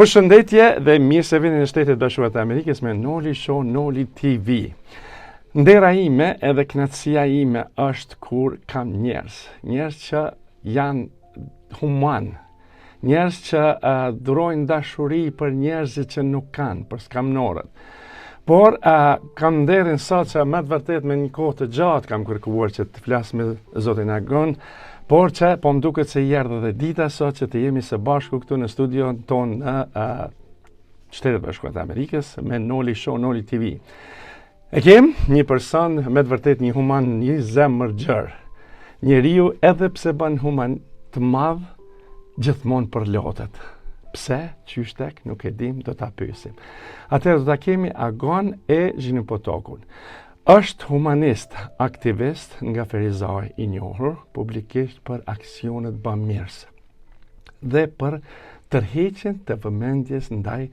Përshëndetje dhe mirë se vini në Shtetet Bashkuara të Amerikës me Noli Show, Noli TV. Ndera ime edhe kënaqësia ime është kur kam njerëz që janë human, njerëz që durojnë dashuri për njerëzit që nuk kanë, për skamnorët. Por kam nderin sot që me të vërtet me një kohë të gjatë kam kërkuar që të flas me Zotin Agon, por që po më duket se erdhi dhe dita sot që të jemi së bashku këtu në studion ton në Shtetet Bashkuara të Amerikës me Noli Show, Noli TV. E kem një person me të vërtet një human, një zemër gjerë. Njeriu edhe pse bën human të madh, gjithmonë përlotet. Pse, qysh tek, nuk e dim, do ta pyesim. Atëherë do ta kemi Agon e Zhinipotokun. Është humanist, aktivist nga Ferizaj i njohur publikisht për aksionet bamirëse dhe për tërheqjen të vëmendjes ndaj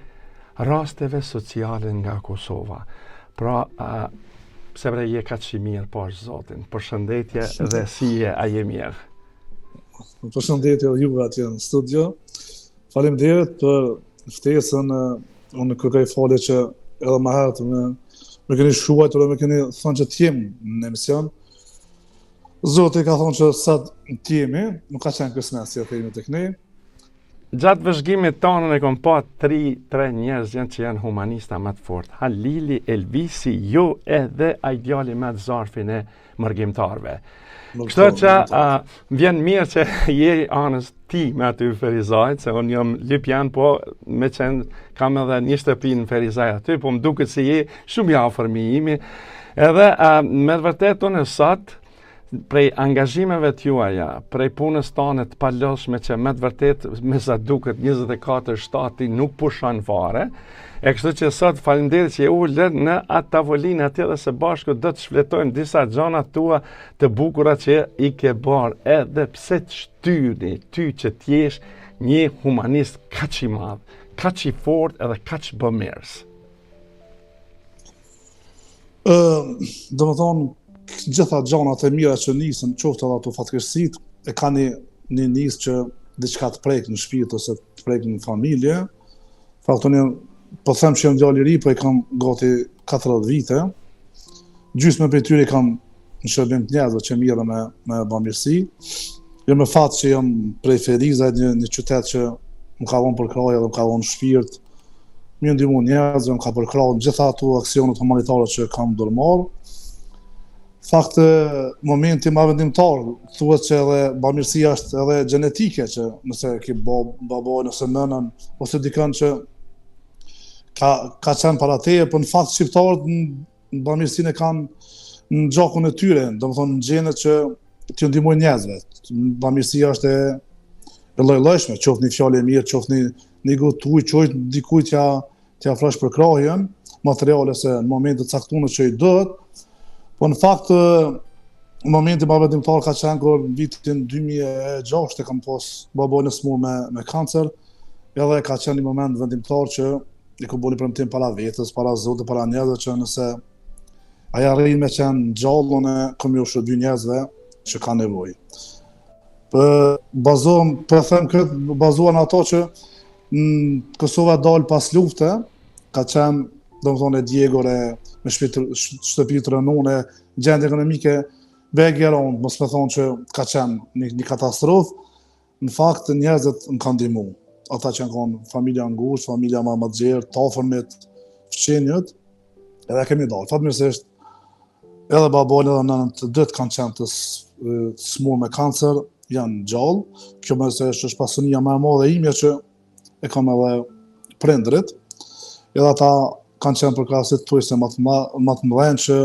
rasteve sociale nga Kosova. Pra, pse bre je kaq i mirë poshtë Zotin. Përshëndetje dhe si je, a je mirë? Përshëndetje juve atje në studio. Faleminderit për ftesën. Unë kërkoj falje që edhe më herët me keni shuajtur dhe me keni thonë që t'jemi në emision. Zoti ka thonë që sa t'jemi, nuk ka qenë kësmes si e themi tek ne. Gjatë vëzhgimit tonë ne kom pa 3 njerëz që janë humanista më të fortë. Halili, Elvisi, ju edhe ai djali më të Zarfin e mërgjimtarëve. Kështu që vjen mirë që je anës ti me aty Ferizajt, se unë jam Lipjan, po me qenë kam edhe një shtëpi në Ferizaj aty, po më duket se je shumë i afër imi. Edhe me të vërtet unë sot prej angazhimeve t'juaja, prej punës tonë të palodhshme që me të vërtet me sa duket 24 shtati nuk pushon fare. E kështu që sot faleminderit që je ulën në atë tavolinë atje dhe së bashku do të shfletojmë disa gjëra tua të bukura që i ke bërë, edhe pse të shtyni ty që t'jesh një humanist kaq i madh, kaq i fortë edhe kaq bamirës. Domethënë gjitha gjanat e mira që nisën, qoftë edhe ato fatkeqësitë, e kanë një nisë që diçka të prek në shpirt ose të prek në familje. Faktoni po them që jam djalë i ri, po i kam gati 40 vite. Gjysmë prej tyre kam në shërbim të njerëzve që mirë me bamirësi. Jo me fat që jam prej Ferizajt, një qytet që më ka dhënë për krahje dhe më ka dhënë shpirt. Më ndihmon njerëzve, më ka përkrahur gjitha ato aksionet humanitare që kam ndërmarr. Fakt, momenti më vendimtar, thuhet që edhe bamirësia është edhe gjenetike, që nëse ke babon ose nënën ose dikën që ka qenë para teje, për në fakt shqiptarët në bamirësinë e kanë në gjakun e tyre, domethënë në gjenet që t'ju ndihmojnë njerëzve. Bamirësia është e lloj-llojshme, qoftë një fjalë e mirë, qoftë një gotë ujë, qoftë dikujt t'ja afrosh për krahjen, materiale se në momente të caktuara që i duhet. Po në fakt momenti më vendimtar ka qenë kur në vitin 2006 kam pas babon e smur me kancer, edhe ka qenë një moment vendimtar që i ku bëni premtim para vetës, para Zotit, para njerëzve që nëse ai arrin me qenë gjallë, unë kam ju shërbyer njerëzve që kanë nevojë. Bazohen ato që në Kosova dal pas lufte, ka qenë domethënë Diego me shtëpi të rënone, gjendje ekonomike background, mos më thonë që ka qenë një katastrofë. Në fakt njerëzit më kanë ndihmuar. Ata që kanë familja ngushtë, familja më të gjerë, të afërmit, fëmijët, edhe kemi dalë. Fatmirësisht, edhe babon edhe nënën të dytë kanë qenë të smur me kancer, janë gjallë. Kjo më se është pasunia më e madhe ime që e kam edhe prindrit. Edhe ata kanë qenë për krahasim tuaj se më të mëdhenj që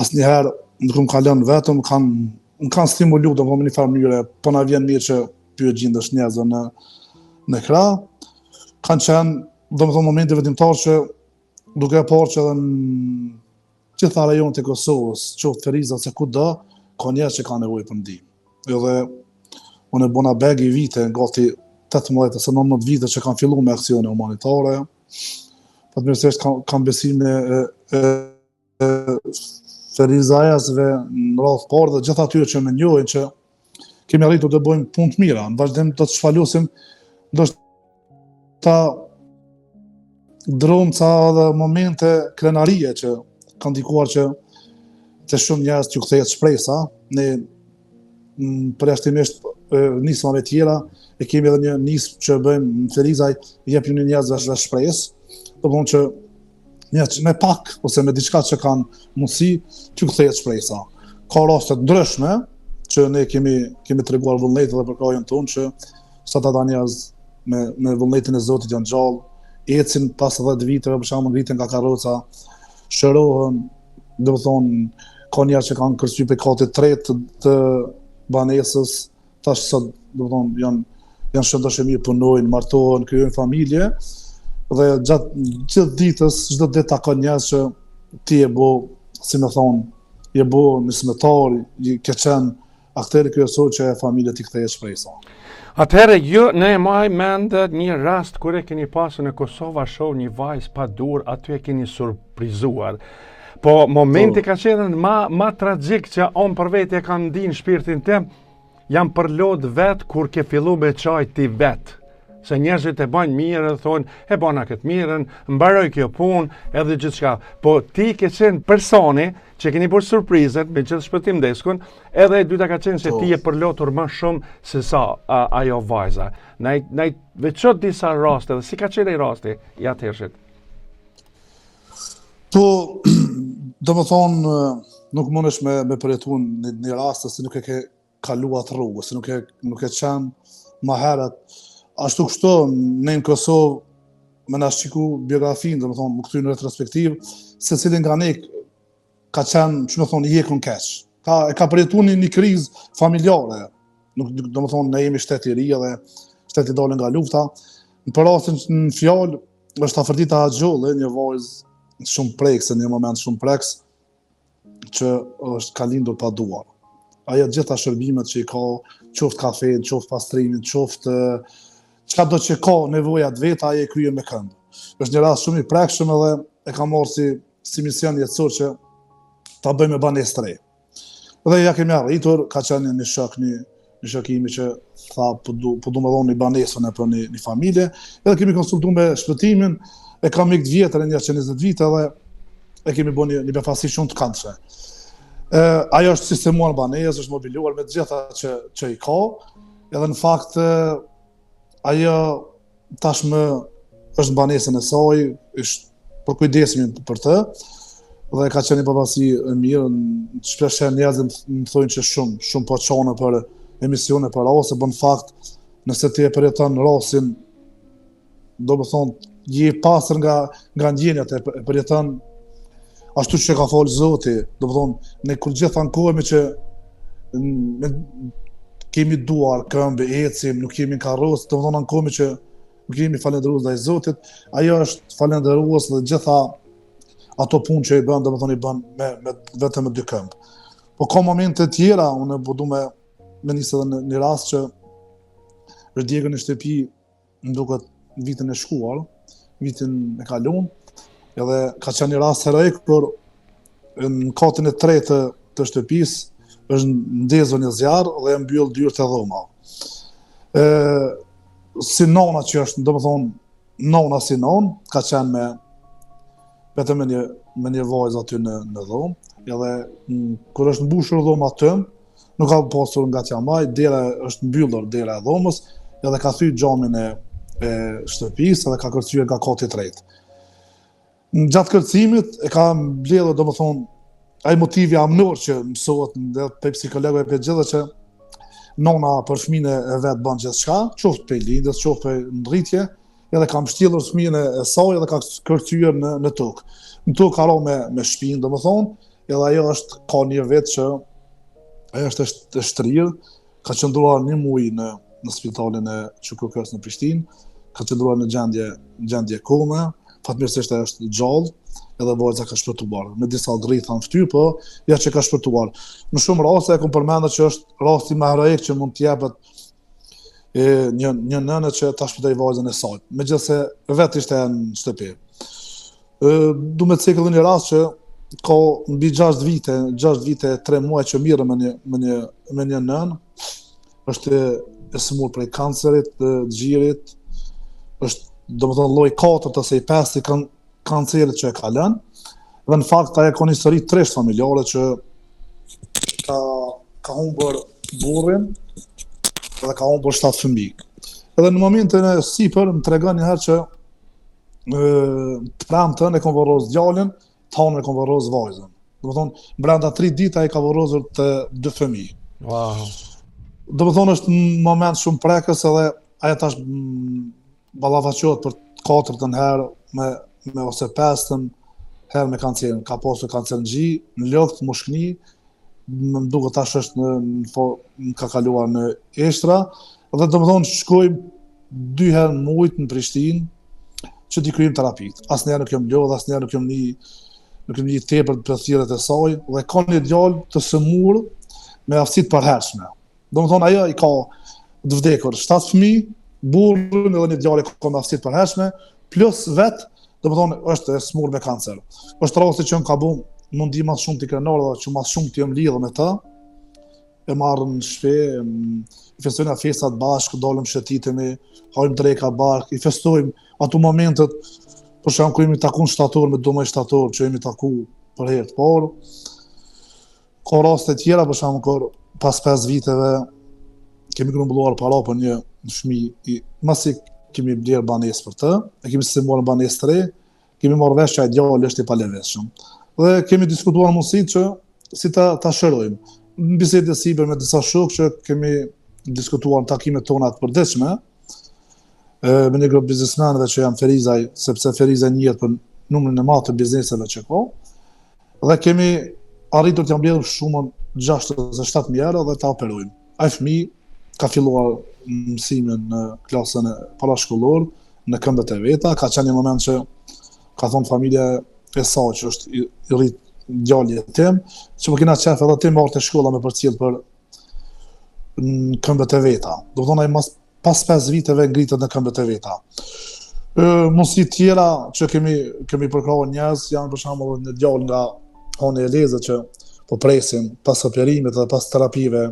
asnjëherë nuk më kanë lënë vetëm, më kanë stimuluar domosdoshmë në një farë mënyrë, po na vjen mirë që pyet gjendësh njerëzve në krah. Kanë qenë domethënë momente vendimtar që duke parë që edhe në gjitha rajonet e Kosovës, qoftë Ferizaj se kudo, ka njerëz që kanë nevojë për ndihmë. Edhe unë bona beg i vite, gati 18 ose 19 vite që kanë filluar me aksione humanitare. Fatmirësisht kam besime Ferizajasve në radhë parë dhe gjithë atyre që më njohin që kemi arritur të bëjmë punë të mira. Në vazhdim do të shfalosim ndoshta ta ndronë ca edhe momente krenarie që kanë ndikuar që të shumë njerëz që kthehet shpresa, ne përjashtimisht nismave tjera e kemi edhe një nismë që bëjmë në Ferizaj, jepim një njerëzve shpresë, do të thonë që njerëz me pak ose me diçka që kanë mundësi që kthehet shpresa. Ka raste të ndryshme që ne kemi treguar vullnet edhe për kohën tonë që sa ata njerëz me vullnetin e Zotit janë gjallë, ecin pas 10 viteve, për shembull ngriten nga karroca, shërohen, do të thonë ka njerëz që kanë kërcyer pekatit të tretë të banesës, tash sot do të thonë janë shëndoshë mirë, punojnë, martohen, krijojnë familje dhe gjatë gjithë ditës, çdo ditë takon njerëz që ti e bo, si më thonë, je bo nismëtar, ke qenë akteri kryesor që e familja ti kthehet shpresa. Atëherë, ne e maj mend një rast kur e keni pasur në Kosova show një vajzë pa dur, aty e keni surprizuar. Po momenti ka qenë ma tragjik që on për vetë e kam ndinë shpirtin tim, jam përlod vetë kur ke fillu me qaj ti vetë. Se njerëzit e bajnë mirë, thonë, e bana këtë mirën, mbaroj kjo punë, edhe gjithçka. Po ti ke qenë personi që keni bërë surprizet me gjithë shpëtim deskun, edhe e dyta ka qenë se ti e përlotur më shumë se sa ajo vajza. Naj veçot disa raste, dhe si ka qenë ai rasti i atëhershit? Po, do më thonë, nuk mundesh me përjetu një rast se nuk e ke kaluat rrugë, se nuk e qenë ma herët. Ashtu kështu, ne në Kosovë me na shiku biografinë, do më thonë, më këty në retrospektiv, se cilin nga ne ka qenë, që më thonë, i jekun keq. E ka përjetu një krizë familjare. Nuk, do më thonë, ne jemi shtet i ri dhe shtet i dalën nga lufta. Në për rastin në fjalë, është Afërdita Axholle, një vajzë shumë prekse, një moment shumë preks, që është ka lindur pa duar. Ajo gjitha shërbimet që i ka, qoftë kafein, qoftë pastrimin, qoftë çka do që ka nevojat vetë, aje kryen me këmbë. Është një rast shumë i prekshëm edhe e ka marrë si mision jetësor që ta bëjmë me banesë të re. Dhe ja kemi arritur, ka qenë një shok, një shokimi që tha po du me dhonë një banesën e për një familje, edhe kemi konsultuar me shpëtimin, e kam ikë vjetër e 120 vite dhe e kemi bërë një befasi shumë të këndshme. Ajo është sistemuar në banesë, është mobiluar me të gjitha që i ka, edhe në fakt ajo tashmë është në banesën e saj, është për kujdesimin për të, dhe ka qenë një befasi e mirë, shpesh njerëzit më thonë që shumë po çone për emisione për raste, po në fakt nëse ti e përjeton rastin, do më thonë, je pasër nga ndjenjat, e përjeton ashtu që ka folë Zoti, do më thonë, ne kur gjithë ankohemi që kemi duar, këmbë, ecim, nuk kemi në karrocë, do më thonë ankohemi që nuk kemi falendërues ndaj Zotit, ajo është falendërues dhe gjitha ato punë që i bën, do më thonë i bën vetëm me dy këmbë. Po ka momente tjera, unë po du me nisë edhe një rast që është djegën në shtëpi, më duket vitin e shkuar, vitin e kalon, edhe ka qenë një rast heroik, kur në katin e tretë të shtëpisë është ndezur një zjarr dhe e mbyll dyert e dhoma. Si nona që është, do më thonë, nona si non, ka qenë vetëm me një vajzë aty në dhomë, edhe kur është mbushur dhoma tëm, nuk ka pasur nga qamaj, dera është mbyllur dera e dhomës, edhe ka thyr xhamin e shtëpisë dhe ka kërcyer nga kati i tretë. Në gjatë kërcimit e ka mbledhur, do më thonë, ai motivi amnor që mësohet dhe pe psikologëve pe gjithë që nona për fëmijën e vet bën gjithçka, qoftë pe lindjes, qoftë pe ndritje, edhe ka mbështjellur fëmijën e saj dhe ka kërcyer në tokë. Në tokë ka rënë me shpinë, domethënë, edhe ajo ka një vetë që ajo është e shtrirë, ka qëndruar një muaj në spitalin e QKK-s në Prishtinë, ka qëndruar në gjendje kome, fatmirësisht ajo është gjallë, edhe vajza ka shpëtuar, me disa drita në fytyrë, po ja që ka shpëtuar. Në shumë raste e kam përmendur që është rasti më heroik që mund të jepet një nënë që ta shpëtoi vajzën e saj, megjithëse vetë ishte në shtëpi. Du me cekë edhe një rast që ka mbi 6 vite, 3 muaj që mirë me një nënë, është e smur prej kancerit, të gjirit, është domethënë lloj 4 ose i 5 kancerit që e ka lënë, dhe në fakt ajo ka një histori tresht familjare që ka humbur burrin dhe ka humbur 7 fëmijë. Edhe në momentin e sipër më tregon një herë që të premtën e kanë vorrosur djalin, tonë e kanë vorrosur vajzën. Domethënë brenda 3 ditë ai ka vorrosur të 2 fëmijë. Wow. Domethënë është një moment shumë prekës edhe ajo tash ballafaqohet për 4-tën herë me ose 5-tën herë me kancerin. Ka pasur kancer në gji, në lëkt, mushkni, më duket tash është ka kaluar në Eshtra, dhe domethënë shkojmë 2 herë në muajt në Prishtinë që t'i kryejmë terapit. Asnjëherë nuk jam lodh, asnjëherë nuk jam një tepër për thirrjet e saj, dhe ka një djalë të sëmurë me aftësi të përhershme. Domethënë ajo i ka të vdekur 7 fëmijë, burrin edhe një djalë ka me aftësi të përhershme, plus vet, domethënë është e smurë me kancer. Është rasti që ka bën mundi më shumë të krenar dhe që më shumë të jem lidhur me ta. E marrëm në shtëpi, i festojmë festat bashkë, dalëm shëtitemi, hajmë dreka bashkë, i festojmë ato momentet, për shembull kur jemi takuar në shtator me domoj shtator, që jemi takuar për herë të parë. Ka raste tjera, për shembull kur pas 5 viteve kemi grumbulluar para për një fëmijë, masi kemi bler banesë për të, e kemi marrë banesë të re, kemi marrë vesh që ai djalë është i paleveshëm. Dhe kemi diskutuar mundësitë që si ta shërojmë. Në bisedë sipër me disa shokë që kemi diskutuar në takimet tona të përditshme, me një grup biznesmenëve që janë Ferizaj, sepse Ferizaj njihet për numrin e madh të bizneseve që ka, dhe kemi arritur t'ja mbledhur shumën 67.000 euro dhe ta operojmë. Ai fëmijë ka filluar mësimin në klasën e parashkollor në këmbët e veta, ka qenë një moment që ka thonë familja e saj që është i rrit djalë tim, që më kena qef edhe tim marrë të shkolla me përcjell për në këmbët e veta. Do të thonë ai pas 5 viteve ngritet në këmbët e veta. Mundësi tjera që kemi përkrahur njerëz janë për shembull një djalë nga Honi e Lezë që po presin pas operimit dhe pas terapive,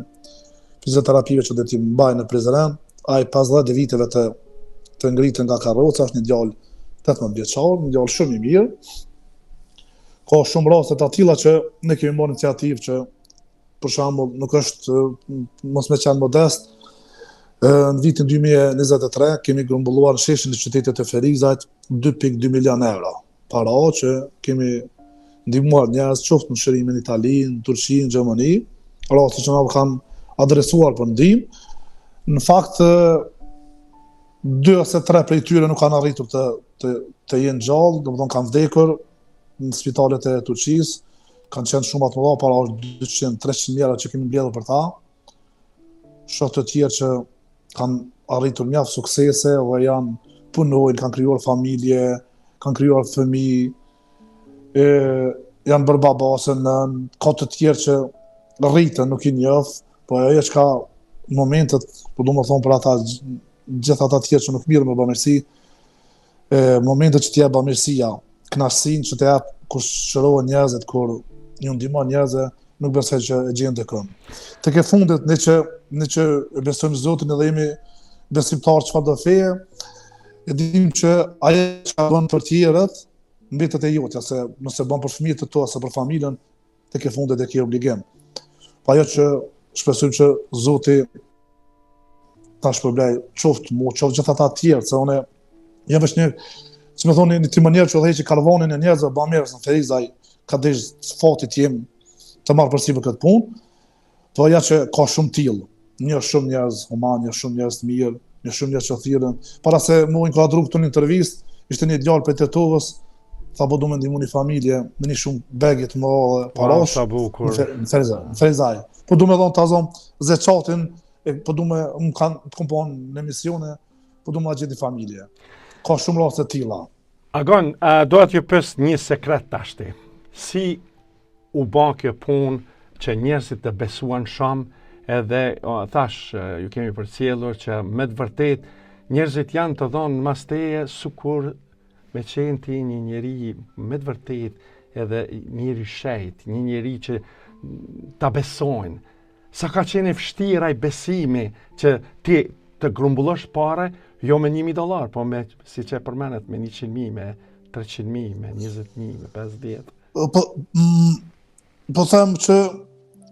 fizioterapive që do t'i mbajnë në Prizren, ai pas 10 viteve të ngritet nga karroca, është një djalë 18 vjeçar, një djalë shumë i mirë. Ka shumë raste të tilla që ne kemi marrë iniciativë që për shembull nuk është mos me qenë modest. Në vitin 2023 kemi grumbulluar në sheshin e qytetit të Ferizajt 2.2 milion euro. Para që kemi ndihmuar njerëz qoftë në shërimin në Itali, në Turqi, në Gjermani, raste që na kanë adresuar për ndihmë. Në fakt 2 ose 3 prej tyre nuk kanë arritur të jenë gjallë, domethënë kanë vdekur në spitalet e Turqisë, kanë qenë shumë atë mëdha, para 200-300 euro që kemi mbledhur për ta. Shokë të tjerë që kanë arritur mjaft suksese dhe punojnë, kanë krijuar familje, kanë krijuar fëmijë, janë bërë babasën, ka të tjerë që rritën, nuk i njoh, po ajo që ka momentet, po du më thonë për ata gjithë ata tjerë që nuk mirë me bamirësi, momentet që t'jep bamirësia, kënaqësinë që t'jep kur shërohen njerëzit, kur ju ndihmon njerëzve, nuk besoj që e gjen dikon. Tek e fundit, ne që besojmë Zotin edhe jemi besimtar çfarë do feje, e dim që ajo që bën për tjerët mbetet e jotja, se nëse bën për fëmijët e tu ose për familjen, tek e fundit e ke obligim. Po ajo që shpresojmë që Zoti ta shpërblej qoftë mu, qoftë gjithë ata të tjerë, se unë jam veç një, si më thoni, një timonier që udhëheqi karavanin e njerëzve bamirës në Ferizaj, ka desh fatit jem të marrë përsipër këtë punë, po ja që ka shumë tillë, një shumë njerëz human, një shumë njerëz të mirë, një shumë njerëz që thirrën. Para se mua inkuadru këtu në intervistë, ishte një djalë prej Tetovës, tha po du me ndihmu një familje me një shumë begje të mëdha parash në Ferizaj. Po du me dhon tazon zeqatin, po du me të kompon në emisione, po du me gjeti familje. Ka shumë raste të tilla. Agon, do t'ju pyes një sekret tashti. Si u bë kjo punë që njerëzit të besuan shumë, edhe thash, ju kemi përcjellur që me të vërtet njerëzit janë të dhonë mas teje sukur me qenë ti një njeri me të vërtet edhe njeri shejt, një njeri që ta besojnë. Sa ka qenë vështirë ai besimi që ti të grumbullosh pare, Jo me $1.000, po me, si që e përmenet, me 100.000, me 300.000, me 20.000, me 50. Po them që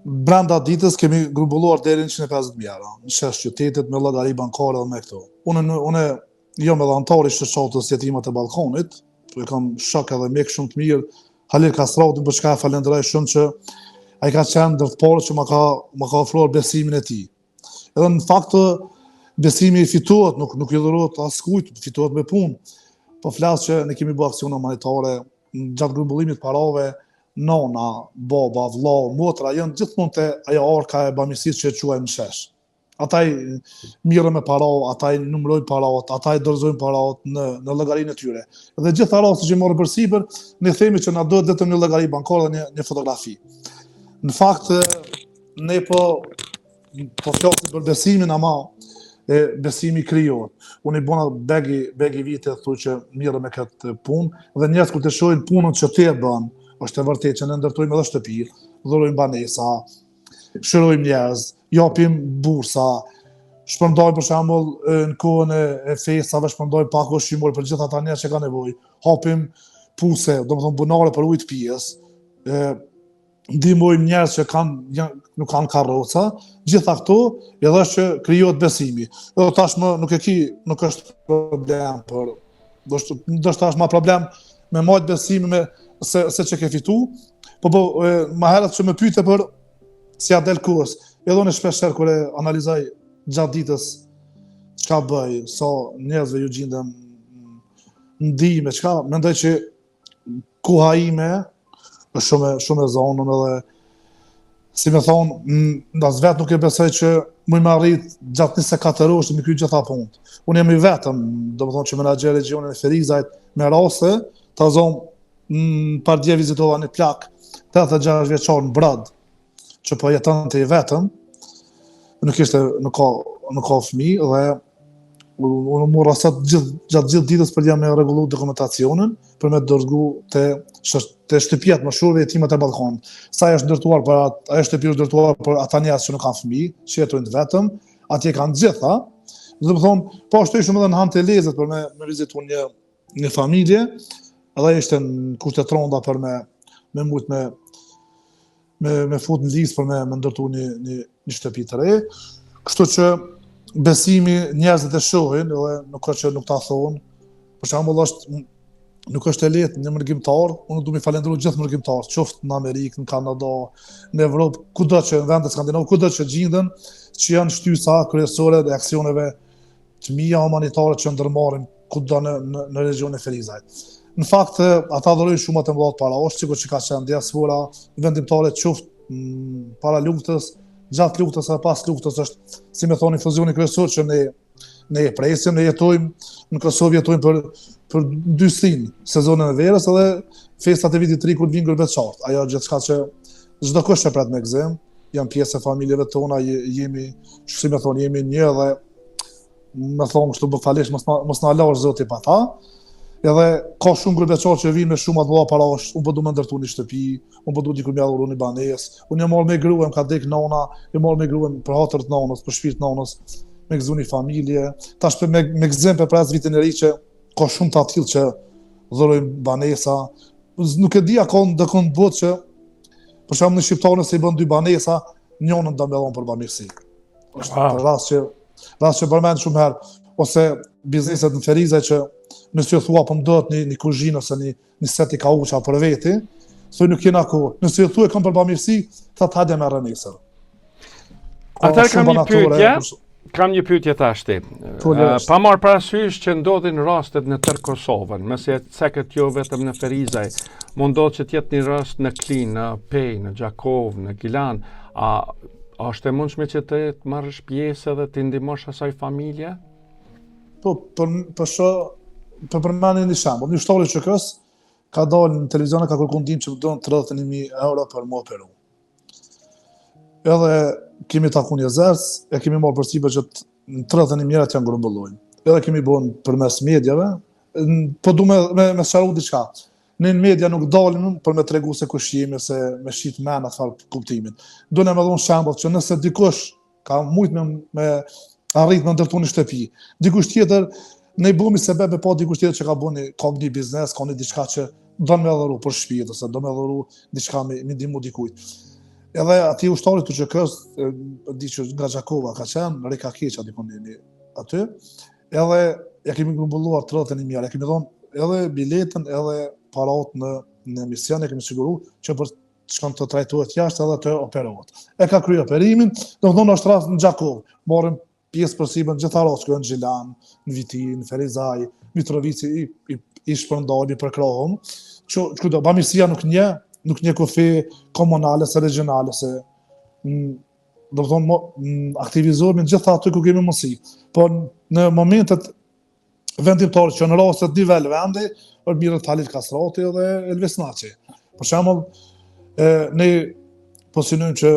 brenda ditës kemi grumbulluar deri në 150.000 euro në shesh qytetit me llogari bankare dhe me këto. Unë jo me dhantari shoqatës jetimat e balkonit, po e kam shok edhe mik shumë të mirë, Halil Kastrautin, për çka e falenderoj shumë që ai ka qenë ndër të parë që më ka ofruar besimin e tij. Edhe në fakt besimi fitohet, nuk i dhurohet askujt, fitohet me punë. Po flas që ne kemi bërë aksione humanitare gjatë grumbullimit parave, nona, baba, vlla, motra janë gjithmonë te ajo arka e bamirësisë që e quajmë shesh. Ata i mirën me para, ata i numërojnë parat, ata i dorëzojnë parat në llogarinë e tyre. Dhe gjitha rastet që morën përsipër, ne themi që na duhet vetëm një llogari bankare dhe një fotografi. Në fakt ne po flasim për besimin, ama besimi krijohet. Unë i bona begi vite thu që mirë me këtë punë dhe njerëz kur të shohin punën që ti e bën, është e vërtetë që ne ndërtojmë edhe shtëpi, dhurojmë banesa, shërojmë njerëz, japim bursa, shpërndajmë për shembull në kohën e festave, shpërndajmë pak ushqimor për gjithë ata njerëz që kanë nevojë, hapim puse, domethënë bunare për ujë të pijes, ndihmojmë njerëz që nuk kanë karroca, gjitha këto edhe që krijohet besimi. Edhe tashmë nuk është problem për ndoshta është më problem me marrë besimin se që ke fitu, po ma herët që më pyete për si a del kohës. Edhe unë shpeshherë kur e analizoj gjatë ditës çka bëj, sa njerëzve ju gjindem ndihmë, çka mendoj që koha ime është shumë e zonën edhe si me thonë, as vetë nuk e besoj që më arrit gjatë 24 orësh të më kryj gjitha punët. Unë jam i vetëm, domethënë që menaxher regionin e Ferizajt me raste, ta zonë par dje vizitova një plak 86 vjeçar në Brad, që po jetonte i vetëm, nuk ka fëmijë dhe unë mora sot gjatë gjithë ditës për jam me rregullu dokumentacionin për me dërgu te shtëpia të mëshurve jetimat e balkonit. Sa ajo shtëpi është ndërtuar për ata njerëz që nuk kanë fëmijë, që jetojnë të vetëm, atje kanë gjitha. Do të thonë, po shtoj shumë edhe në Han Telezet për me vizitu një familje, edhe ishte në kushte tronda për me mujt me fut në listë për me ndërtu një shtëpi të re. Kështu që besimi njerëzit e shohin edhe nuk është që nuk ta thonë. Për shembull nuk është e lehtë një mërgjimtar, unë du mi falendëruar gjithë mërgjimtar, qoftë në Amerikë, në Kanada, në Evropë, kudo që në vendet skandinave, kudo që gjenden, që janë shtysa kryesore dhe aksioneve të mia humanitare që ndërmarrin kudo në regionin e Ferizajt. Në fakt, ata dhurojnë shumë të mëdha para, është sikur që ka qenë diaspora vendimtare qoftë para luftës, gjatë luftës e pas luftës është, si me thoni, fuzioni kryesor që ne e presim, ne jetojmë në Kosovë, jetojmë për dy sin, sezonën e verës edhe festat e vitit të ri kur vinë gërbeçart. Ajo gjithçka që çdo kush e pret me gëzim, janë pjesë e familjeve tona, jemi një dhe me thonë kështu bëfalesh mos na lash Zoti pa ta. Edhe ka shumë gërbeçar që vinë me shumë atë parash, unë po du me ndërtu një shtëpi, unë po du diku më dhuru një banesë, unë jam marrë me gruën, ka dek nona, jam marrë me gruën për hatër të nonës, për shpirt të nonës, me gëzu një familje, tash me gëzim për pres vitin e ri që ka shumë të atil që dhurojnë banesa, nuk e di a ka ndëkon botë që për shembull në shqiptarën se i bën dy banesa, njënën do mbellon për bamirësi. Është rast që përmend shumë herë, ose bizneset në Ferizaj që nëse ju thua po më dohet një kuzhinë ose një set i kauça për veti, thoj nuk jena kohë. Nëse ju thua kam për bamirësi, thatë hajde me rënisër. Atëherë kam një pyetje tashti. Pa marrë parasysh që ndodhin rastet në tërë Kosovën, mëse ceket jo vetëm në Ferizaj, mundohet që t'jetë një rast në Klin, në Pej, në Gjakov, në Gilan, a është e mundshme që të marrësh pjesë edhe të ndihmosh asaj familje? Po, për përmendje një shembull, një shtari QK-s ka dalë në televizion ka kërkuar ndihmë që don 31.000 euro për më operu. Edhe kemi takuar një zers, e kemi marrë përsipër që 31.000 euro janë grumbullojnë. Edhe kemi bën përmes mediave, po du me sqaru diçka. Në media nuk dalim për me tregu se kush jemi, se me shit men atë kuptimin. Do në më dhon shembull që nëse dikush ka mujt me arrit me ndërtu një shtëpi. Dikush tjetër, ne i bëmi sebeb me pa dikush tjetër që ka një biznes, ka një diçka që do me dhuru për shtëpi, ose do me dhuru diçka me ndihmu dikujt. Edhe ati ushtarit të QK-s, di që nga Gjakova ka qenë, Reka Keqa dikon aty, edhe ja kemi grumbulluar 31.000, ja kemi thonë edhe biletën edhe parat në emision, ja kemi siguru që për shkon të trajtohet jashtë edhe të operohet. E ka kryer operimin, domethënë është rast në Gjakovë, morëm pjesë përsipër në gjitha rastet, në Gjilan, në Vitin, Ferizaj, Mitrovici i shpërndali për krahun. Që bamirësia nuk një kufi komunale se regionale, se domethënë aktivizohemi në gjitha aty ku kemi mundësi. Po në momentet vendimtare që në rastet nivel vendi, është mirë Halit Kastrati dhe Elvis Naçi. Për shembull, ne pozicionojmë që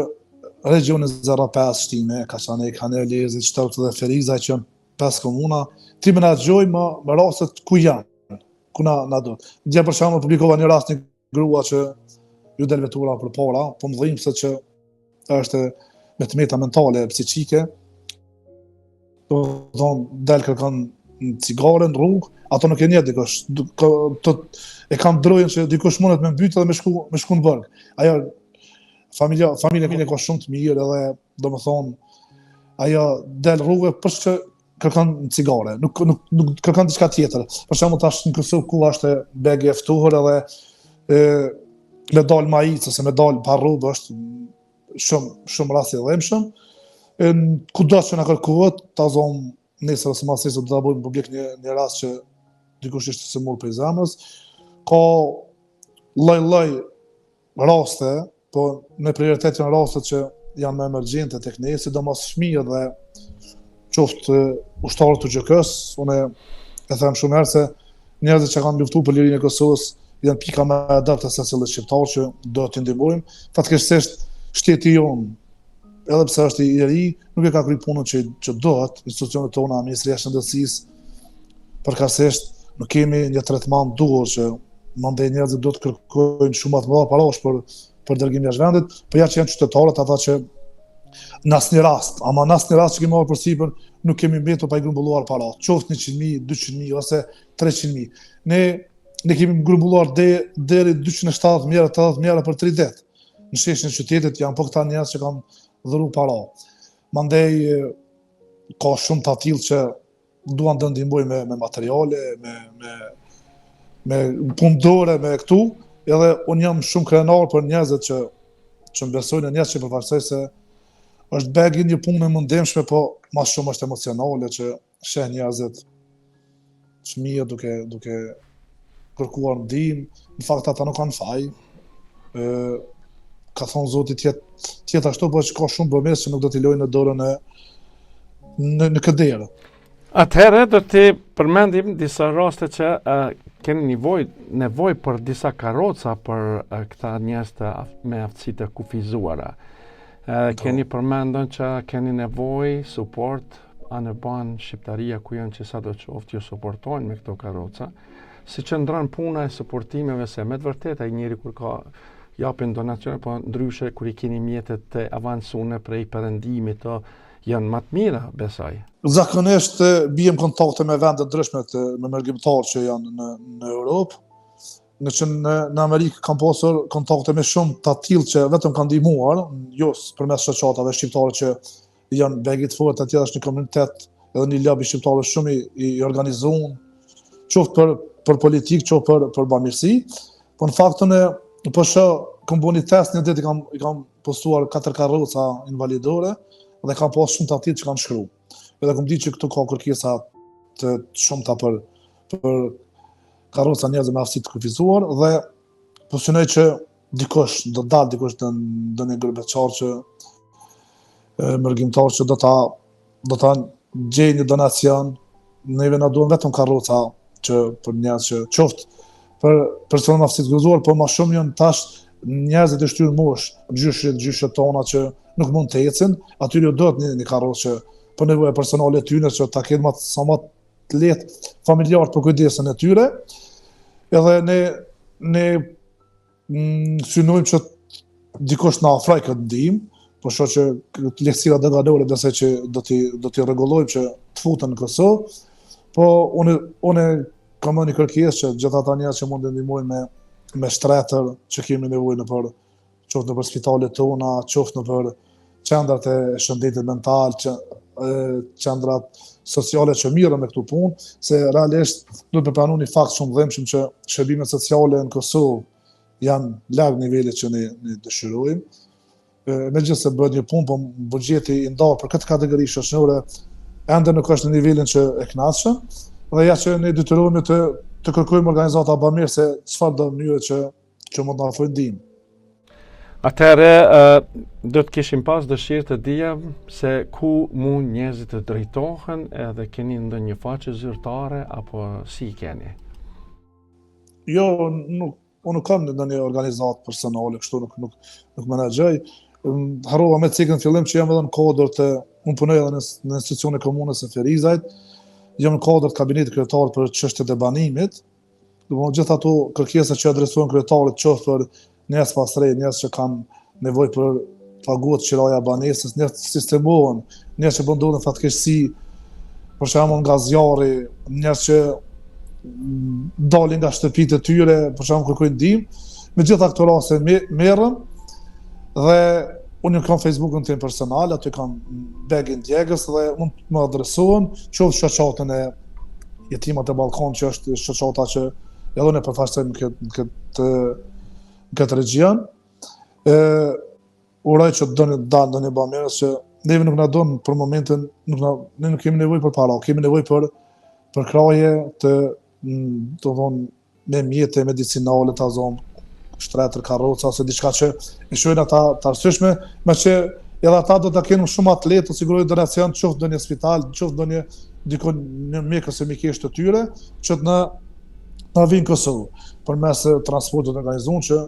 regioni 05 shtime, Kaçanek, Kanelezit, Shtërpt dhe Ferizaj që janë 5 komuna, ti menaxhojmë me rastet ku janë, ku na do. Dje për shembull publikova një rast një grua që ju del vetura për para, po më dhimbse që është me tmeta mentale psiqike, do thonë del kërkon në cigare në rrugë, ato nuk e nje dikush, e kam drojën që dikush mundet me mbytë dhe me shku në burg. Ajo familja ka shumë të mirë edhe do më thonë, ajo del rrugë për që kërkon në cigare, nuk kërkon diçka tjetër. Për shembull tash në Kosovë ku është begi e ftuar edhe me dal maicë ose me dal pa rrugë është shumë rast i dhëmshëm. Kudo që na kërkohet, ta zonë nesër ose mas nesër do ta bëjmë publik një rast që dikush ishte se mul për zemrës. Ka lloj raste, po me prioritet janë rastet që janë më emergjente tek ne, sidomos fëmijët dhe qoftë ushtarët të QK-s, unë e them shumë herë se njerëzit që kanë luftuar për lirinë e Kosovës janë pika më e dobët e secillit shqiptar që do t'i ndihmojmë. Fatkeqësisht shteti jon, edhe pse është i ri, nuk e ka kryer punën që duhet. Institucionet tona, Ministria e Shëndetësisë, përkatësisht nuk kemi një tretman duhur që mandej njerëzit do të kërkojnë shumë më të mëdha parash për dërgim jashtë vendit, po ja që janë qytetarët ata që në asnjë rast që kemi marrë përsipër nuk kemi mbetur pa i grumbulluar para, qoftë 100.000, 200.000 ose 300.000. Ne kemi grumbulluar deri 270.000, 80.000 për 3 ditë. Në sheshin e qytetit janë po këta njerëz që kanë dhuru para. Mandej ka shumë të tillë që duan të ndihmojnë me materiale, me punëdore, me këtu, edhe unë jam shumë krenar për njerëzit që mbesojnë njerëz që përfaqësoj se është begi një punë e mundimshme, po mas shumë është emocionale që sheh njerëzit fëmijë duke kërkuar ndihmë, në fakt ata nuk kanë faj. Ka thonë Zoti tjetë ashtu, po që ka shumë bëmes që nuk do t'i lojnë në dorën në këderë. Atëherë do t'i përmendim disa raste që keni nevoj për disa karroca për këta njerëz me aftësi të kufizuara. Keni përmendën që keni nevoj support anë banë Shqiptaria ku janë që sa do qoftë ju supportojnë me këto karroca, si që ndronë puna e supportimeve se me të vërtet ai njeri kur ka japin donacione, po ndryshe kur i keni mjetet të avansune prej perëndimit të janë më të mira, besoj. Zakonisht bijem kontakte me vende ndryshme me mërgjimtarë që janë në Europë. Në Amerikë kam pasur kontakte me shumë të tillë që vetëm kanë ndihmuar, jo përmes shoqatave shqiptare që janë begit fort, atje është një komunitet edhe një lobby shqiptare shumë i organizuar, qoftë për politikë, qoftë për bamirësi. Po në faktën po shoh kam bënë test një ditë i kam postuar 4 karroca invalidore dhe kam pas shumë të tillë që kanë shkruar. Edhe kam ditë që këtu ka kërkesa të shumta për karroca njerëz me aftësi të kufizuar dhe pozicionoj që dikush në ndonjë grup beqar që mërgjimtar që do ta gjejë një donacion, neve na duhen vetëm karroca që për njerëz që qoftë për persona me aftësi të kufizuar, po më shumë janë tash njerëzit e shtyrë mosh, gjyshet tona që nuk mund të ecin, aty ju duhet një karrocë që për nevojë personale të tyre që ta kenë sa më të lehtë familjarët për kujdesën e tyre. Edhe ne synojmë që dikush na ofroj këtë ndihmë, po shoh që lehtësira doganore besoj që do t'i rregullojmë që të futen në Kosovë, po unë kam një kërkesë që gjithë ata njerëz që mund të ndihmojnë me shtretër që kemi nevojë nëpër qoftë nëpër spitalet tona, qoftë nëpër qendrat e shëndetit mental, qendrat sociale që mirën me këtu punë, se realisht duhet të pranoni një fakt shumë dhëmshëm që shërbimet sociale në Kosovë janë larg nivelit që ne dëshirojmë. Megjithëse bëhet një punë, po buxheti i ndarë për këtë kategori shoqërore ende nuk është në nivelin që e kënaqshëm, dhe ja që ne detyrohemi të kërkojmë organizata bamirë se çfarë do mënyre që mund të ofrojnë ndihmë. Atëherë, do të kishim pas dëshirë të dija se ku mund njerëzit të drejtohen edhe keni ndonjë faqe zyrtare apo si keni? Jo, unë nuk kam ndonjë organizatë personale, kështu nuk menaxhoj. Harrova me cikën fillim që jam edhe në kodër unë punoj edhe në institucione komunës së Ferizajt, jam në kodër të kabinetit kryetarit për çështjet e banimit. Domethënë gjithë ato kërkesa që adresohen kryetarit, qoftë për njerëz pasrej, njerëz që kanë nevojë për paguat qiraja banesës, njerëz që sistemohen, njerëz që ndodhen fatkeqësi, për shembull nga zjarri, njerëz që dalin nga shtëpitë e tyre, për shembull kërkojnë ndihmë. Me gjitha këto raste merrem dhe unë kam Facebookun tim personal, aty kam Begin Djegës dhe mund të më adresohen, qoftë shoqatën e jetimat e Ballkanit që është shoqata që edhe ne përfaqësojmë në këtë regjion. Uroj që do të dalë ndonjë bamirës që neve nuk na don për momentin, ne nuk kemi nevojë për para, kemi nevojë për kraje të thonë me mjete medicinale të azon, shtretër, karroca ose diçka që e shohin ata të arsyeshme, me që edhe ata do të kenë shumë atletë të sigurojnë donacion qoftë në një spital, qoftë në dikon në mjekës e mjekësh të tyre, që na vinë në Kosovë, përmes transportit të organizuar që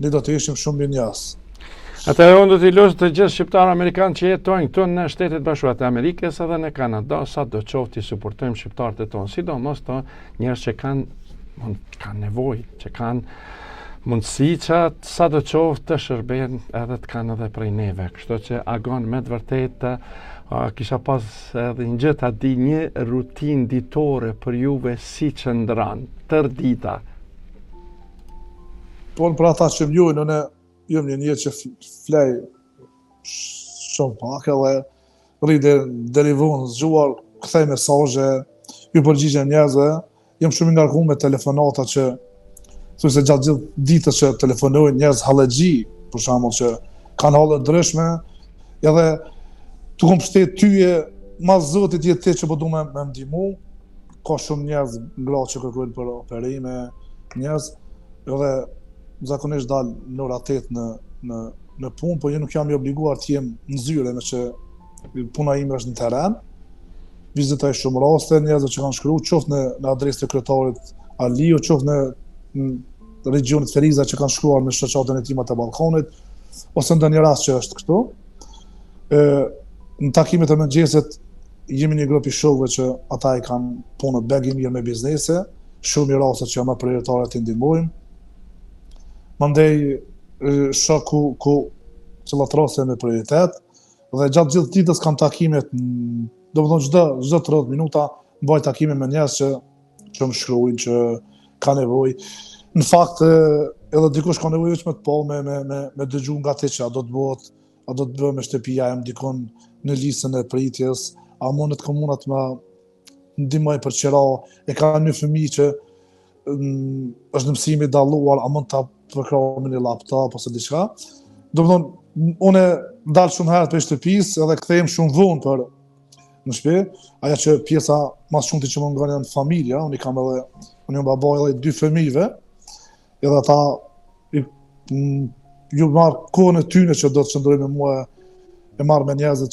ne do të ishim shumë mirënjohës. Atëherë unë do t'i lutoj të gjithë shqiptarë amerikanë që jetojnë këtu në Shtetet Bashkuara të Amerikës edhe në Kanada, sa do qoftë i suportojmë shqiptarët e tonë, sidomos të njerëz që kanë nevojë, që kanë mundësi që sa do qoftë të shërbejnë edhe të kanë edhe prej neve. Kështu që agon me të vërtetë kisha pas edhe një gjë ta di një rutinë ditore për juve si qëndran, tër dita. Po për ata që më luajnë, unë jam një njerëz që flej shumë pak edhe rri deri vonë zgjuar, kthej mesazhe, ju përgjigjem njerëzve, jam shumë i ngarkuar me telefonata që se gjatë gjithë ditës që telefonojnë njerëz hallexhi, për shembull që kanë hallë ndryshme, edhe tu kom shtet tyje mas zotit jetë që po du me ndihmu, ka shumë njerëz ngratë që kërkojnë për operime, njerëz, edhe zakonisht dalë në ora 8 në punë, po nuk jam i obliguar të jem në zyre, me që puna ime është në teren, vizitoj shumë raste, njerëz që kanë shkruar, qoftë në adresën e kryetarit Aliu, qoftë në regionit Ferizaj që kanë shkruar në shoqatën e jetimat e Ballkanit, ose ndonjë rast që është këtu. Në takimet e mëngjesit jemi një grup i shokëve që ata i kanë punët begi mirë me biznese, shumë i rastet që janë më prioritare të ndihmojmë. Mandej shoh ku cilat raste me prioritet dhe gjatë gjithë ditës kam takimet, domethënë çdo 30 minuta mbaj takime me njerëz që më shkruajnë që ka nevojë. Në fakt edhe dikush ka nevojë vetëm të pa me dëgju nga ti që a do të bëhet me shtëpia jam dikon në listën e pritjes, a mundet komunat më ndihmoj për qira, e ka një fëmijë që është në mësimi i dalluar, a mund ta përkrahë me një laptop ose diçka. Domethënë unë dal shumë herë për shtëpisë edhe kthehem shumë vonë në shtëpi, ajo që pjesa më shumë që më ngon janë familja, unë jam babai edhe 2 fëmijëve, edhe ata ju marr kohën e tyre që do të qëndrojnë me mua, e marr me njerëzit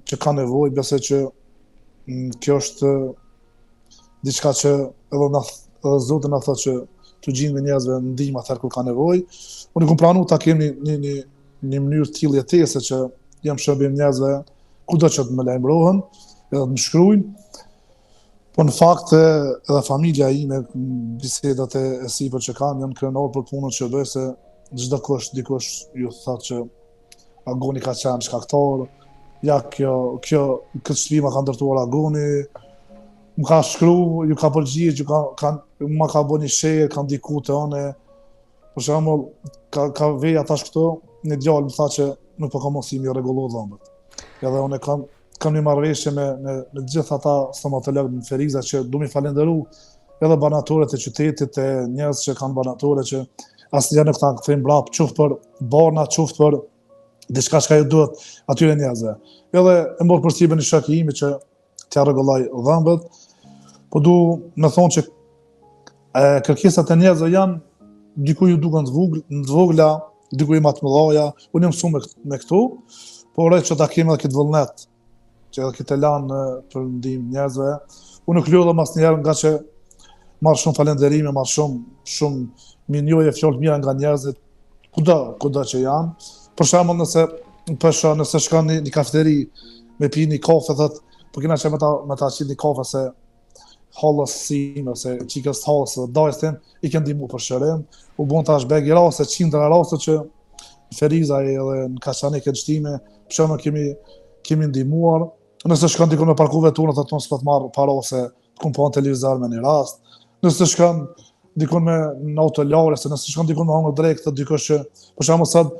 që kanë nevojë, besoj që kjo është diçka që edhe Zoti na thotë që të gjejmë njerëzve ndihmë atë kur ka nevojë. Unë kam planuar ta kem një mënyrë të tillë jetese që jam shërbim njerëzve kudo që të më lajmërohen, edhe të më shkruajnë. Po në fakt edhe familja ime, bisedat e sipër që kam, janë krenar për punën që bëj, se çdo dikush ju thotë që Agoni ka qenë shkaktar, ja këtë shtëpi ma ka ndërtuar Agoni, më ka shkru, ju ka përgjigj, ma ka bo një shërë, ka ndiku të ane, për shembull, ka veja tash këto, një djalë më tha që nuk po ka mos i mi rregullu dhëmbët. Edhe unë kam një marrëveshje me gjithë ata stomatologë në Feriza që du mi falenderu edhe banatorët e qytetit, e njerëz që kanë banatore që asnjëherë nuk ta kthejnë mbrapa, qoftë për barna, qoftë për diçka që ju duhet atyre njerëzve. Edhe e mor përsipër një shok i imi që t'ja rregulloj dhëmbët, po du me thonë që kërkesat e njerëzve janë diku ju duken të vogla, diku i më të mëdha, unë jam mësuar me këtu, po uroj që ta kemi edhe këtë vullnet, që edhe këtë elan për ndihmë njerëzve. Unë nuk lodhem asnjëherë nga që marr shumë falënderime, marr shumë minjoje fjalë mira nga njerëzit, kudo që janë. Për shembull nëse shkon në një kafeteri me pi një kafe, thot, po kena që me ta qitë një kafe se hallës sim, ose qikës hallës dhe dajstin, i kënë ndihmu për shërim, u bon tash beg i raste, qindra raste që në Feriza edhe në Kaçanik e shtime, për shembull kemi ndihmuar. Nëse shkon dikon me parku veturën, thotë unë s'po të marr para ose të kum pa në televizor me një rast. Nëse shkon dikon me në autolare, se nëse shkon dikon me hangër drejt, thotë dikush që për shembull sot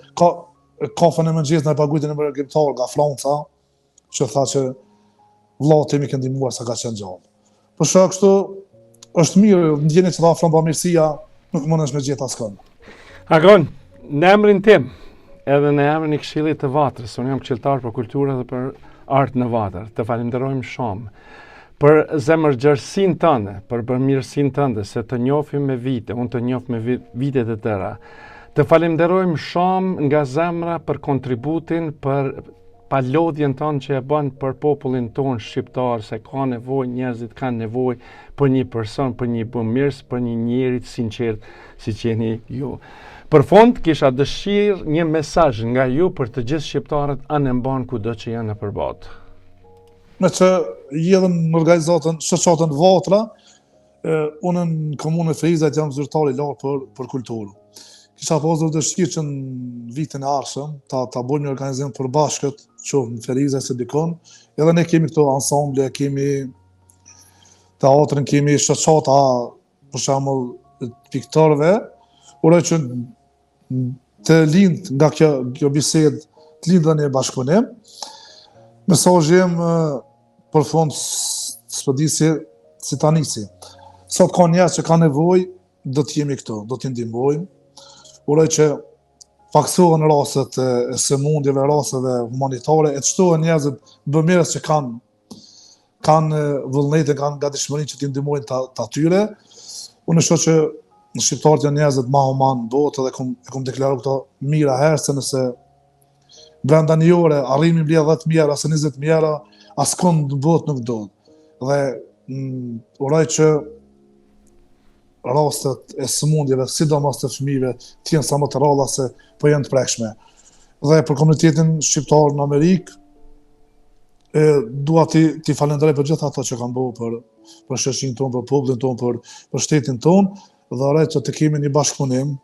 kafën e mëngjesit në paguajtën e mërgjimtar nga Flonca, që tha që vllau tim i ka ndihmuar sa ka qenë gjallë. Për shkak kështu është mirë, ndjeni që dha afron bamirësia, nuk mundesh me gjetë askënd. Agon, në emrin tim, edhe në emrin e Këshillit të Vatrës, unë jam këshilltar për kulturë dhe për art në Vatër, të falenderojmë shumë për zemërgjërsinë tënde, për mirësinë tënde, se të njohim me vite, unë të njoh me vitet e tëra. Të falenderojmë shumë nga zemra për kontributin, për palodhjen tonë që e bën për popullin tonë shqiptar, se ka nevojë, njerëzit kanë nevojë për një person, për një bamirës, për një njerit sinqert si që jeni ju. Për fond, kisha dëshirë një mesazh nga ju për të gjithë shqiptarët anë mban kudo që janë nëpër botë. Me që jedhëm në organizatën shoqatën Vatra, unë në komunën e Ferizat jam zyrtar i lartë për kulturë. Kisha pasur dëshirë që në vitin e ardhshëm ta bëjmë një organizim për bashkët, qoftë në Ferizë se dikon, edhe ne kemi këto ansamble, kemi teatrin, kemi shoqata, për shembull piktorëve, uroj që të lind nga kjo bisedë, të lind dhe një bashkëpunim. Mesazhi im për fond s'po di si ta nisi. Sot ka njerëz që kanë nevojë, do të jemi këtu, do t'i ndihmojmë. Uroj që paksohen rastet e sëmundjeve, rasteve humanitare, e të shtohen njerëzit bamirës që kanë vullnetin, kanë gatishmërinë që t'i ndihmojnë të atyre. Unë shoh që në shqiptarët janë njerëzit ma human në botë dhe e kom deklaruar këto mira herë, se nëse brenda një ore arrijmë mbledh 10.000 ose 20.000, askund në botë nuk do. Dhe uroj që rastet e sëmundjeve, sidomos të fëmijëve, të jenë sa më të rralla se po janë të prekshme. Dhe për komunitetin shqiptar në Amerikë, dua t'i falenderoj për gjithë ato që kanë bërë për shoqërinë tonë, për popullin tonë, për shtetin tonë, dhe uroj që të kemi një bashkëpunim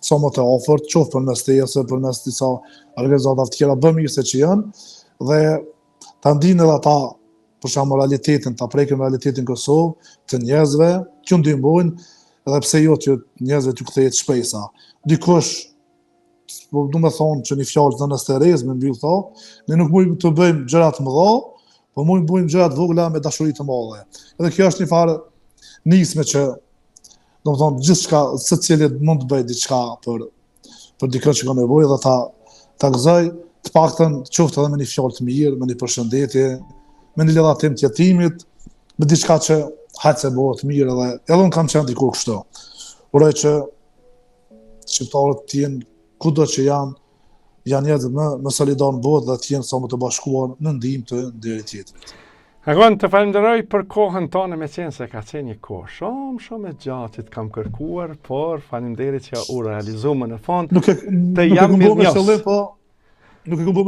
sa më të afërt, qoftë përmes teje ose përmes disa organizatave të tjera bamirëse që janë, dhe ta ndinë edhe ata për shembull realitetin, ta prekin realitetin Kosovë të njerëzve, që ndihmojnë, edhe pse jo që njerëzve t'u kthehet shpesa. Dikush, du me thonë që një fjalë të nësterez me mbyll tha, ne nuk mujmë të bëjmë gjëra të mëdha, po mujmë bëjmë gjëra të vogla me dashuri të madhe. Edhe kjo është një farë nisme që, domethënë, gjithçka, secili mund të bëjë diçka për dikën që ka nevojë dhe ta gëzoj, të paktën qoftë edhe me një fjalë të mirë, me një përshëndetje, me një lëdhatim të jetimit, me diçka që hajtë se bëhet mirë, edhe unë kam qenë dikur kështu. Uroj që shqiptarët të jenë kudo që janë njerëzit më solidar në botë dhe të jenë sa më të bashkuar në ndihmë të njëri tjetrit. Agon, të falenderoj për kohën tonë, me qenë se ka qenë një kohë shumë e gjatë që të kam kërkuar, por faleminderit që u realizuam në fond. Nuk e kam bërë me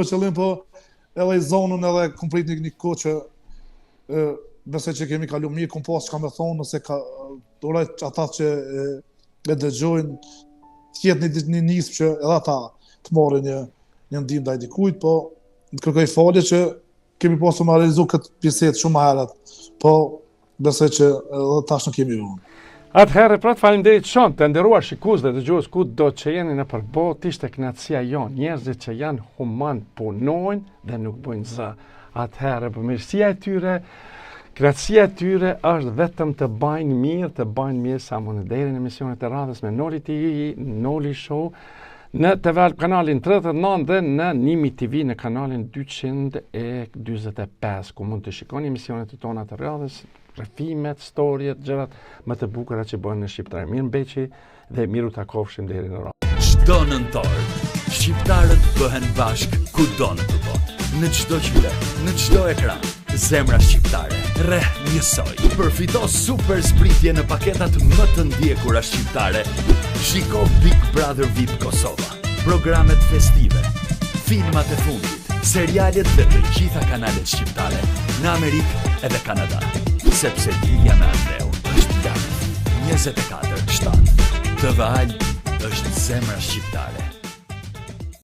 qëllim, po edhe i zonën edhe komplet një kohë që besoj që kemi kalu mirë, kom pas që kam e thonë, nëse uroj ata që e dëgjojnë, të jetë një nismë që edhe ata të marrin një ndim ndaj dikujt, po kërkoj falje që kemi pasur ma realizu këtë pjesët shumë më herët, po besoj që edhe tash nuk kemi vonë. Atëherë, pra të faleminderit shumë të nderuar shikues dhe dëgjues kudo që jeni në përbot, ishte kënaqësia jonë, njerëzit që janë human punojnë dhe nuk bëjnë zë. Atëherë, përmirësia e tyre, kënaqësia e tyre është vetëm të bajnë mirë sa mund deri në emisionet e radhës me Noli TV, Noli Show, në TV kanalin 39 dhe në Nimi TV në kanalin 245, ku mund të shikoni emisionet e tona të radhës, rrëfimet, storjet, gjërat më të bukura që bëhen në shqiptar. Mirëmbëçi dhe miru takofshim deri në radhë. Çdo nëntor, shqiptarët bëhen bashk kudo në të botë, në çdo qytet, në çdo ekran. Zemra shqiptare, rreh njësoj. Përfito super zbritje në paketat më të ndjekura shqiptare. Shiko Big Brother VIP Kosova, programet festive, filmat e fundit, serialet dhe të gjitha kanalet shqiptare në Amerikë edhe Kanada. Sepse lidhja me Andreu është gati. 24/7. TVL është zemra shqiptare.